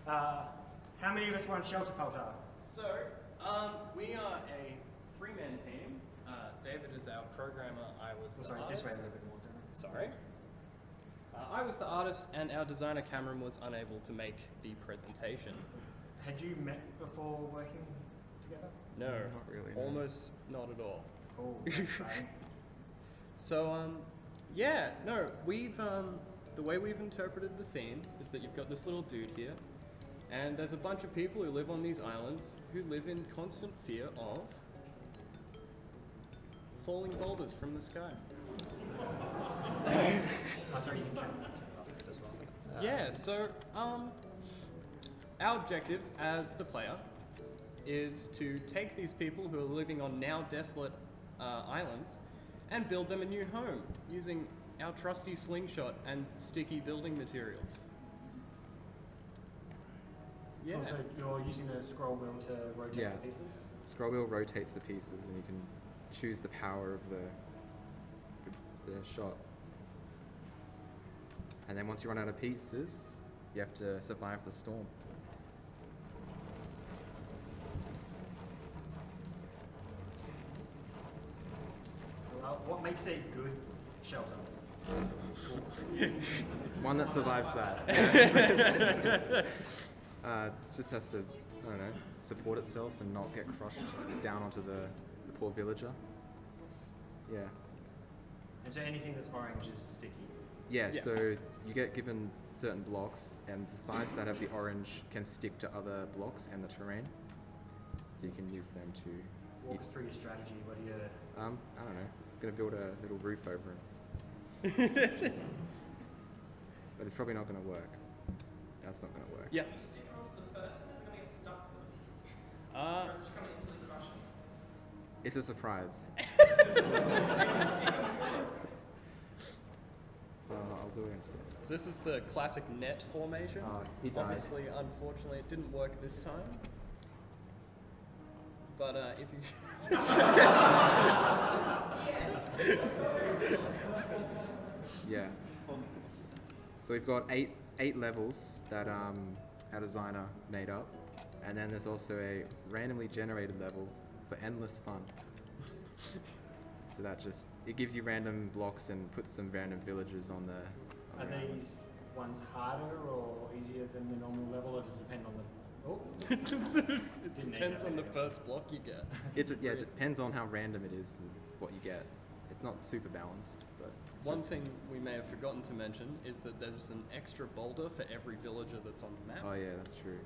How many of us were on Shelter Pelter? So, we are a three-man team. David is our programmer, I was the artist. This way a little bit more, Darren. Sorry. I was the artist, and our designer Cameron was unable to make the presentation. Had you met before working together? No, not really. No. Almost not at all. Oh, that's exciting. So, yeah, no, the way we've interpreted the theme is that you've got this little dude here, and there's a bunch of people who live on these islands who live in constant fear of falling boulders from the sky. Oh, sorry, you can turn it as well. Yeah, so our objective as the player is to take these people who are living on now desolate islands and build them a new home using our trusty slingshot and sticky building materials. Yeah. Also, you're using the scroll wheel to rotate the pieces? Scroll wheel rotates the pieces and you can choose the power of the shot. And then once you run out of pieces, you have to survive the storm. Well, what makes a good shelter? One that survives that. Just has to, I don't know, support itself and not get crushed down onto the poor villager. Yeah. And so anything that's orange is sticky? Yeah, so you get given certain blocks, and the sides that have the orange can stick to other blocks and the terrain. So you can use them to... Walk us through your strategy. What do you... I don't know. I'm going to build a little roof over it. But it's probably not going to work. That's not going to work. Yeah. If you stick it onto the person, it's going to get stuck for them. Or it's just going to instantly crush them. It's a surprise. I'll do it in a second. So this is the classic net formation. He died. Obviously, unfortunately, it didn't work this time. But if you... Yeah. So we've got eight levels that our designer made up, and then there's also a randomly generated level for endless fun. So that just, it gives you random blocks and puts some random villages on the... Are these ones harder or easier than the normal level, or does it depend on the... Oh. It depends on the first block you get. It depends on how random it is and what you get. It's not super balanced, but... One thing we may have forgotten to mention is that there's an extra boulder for every villager that's on the map. Oh yeah, that's true.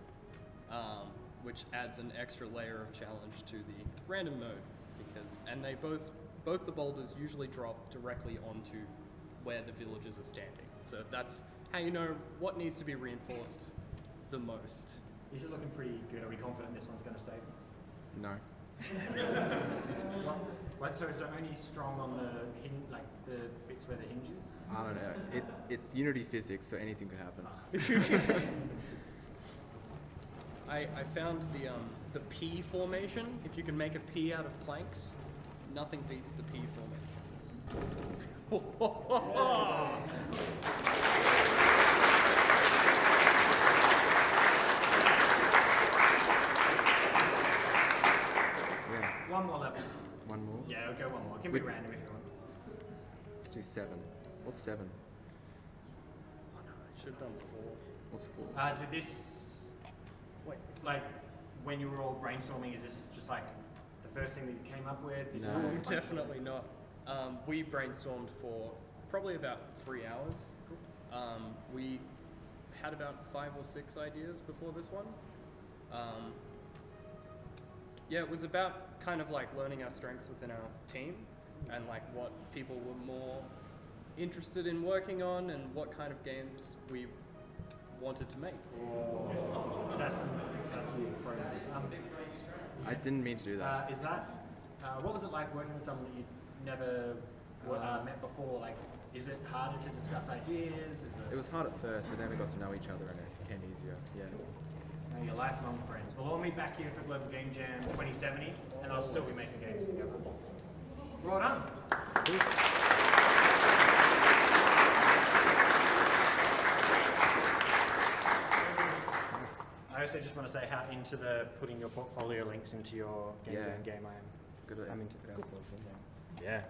Which adds an extra layer of challenge to the random mode, and they both the boulders usually drop directly onto where the villagers are standing. So that's how you know what needs to be reinforced the most. Is it looking pretty good? Are we confident this one's going to save? No. So is it only strong on the bits where the hinges? I don't know. It's Unity physics, so anything could happen. I found the P formation. If you can make a P out of planks, nothing beats the P formation. One more level. One more? Yeah, we'll go one more. Give me random if you want. Let's do 7. What's 7? Oh no, I should have done 4. What's 4? Did this... Wait, like, when you were all brainstorming, is this just like the first thing that you came up with? Did No. you Definitely not. We brainstormed for probably about 3 hours. We had about 5 or 6 ideas before this one. Yeah, it was about kind of like learning our strengths within our team and like what people were more interested in working on and what kind of games we wanted to make. That's some programs. I didn't mean to do that. What was it like working with someone that you'd never met before? Like, is it harder to discuss ideas? It was hard at first, but then we got to know each other and it became easier. Yeah. And your lifelong friends. We'll all meet back here for Global Game Jam 2070, and I'll still be making games together. Well done. Nice. also just want to say how into the putting your portfolio links into your game Yeah. jam game I am. Good. I'm into Put ourselves in there. Yeah.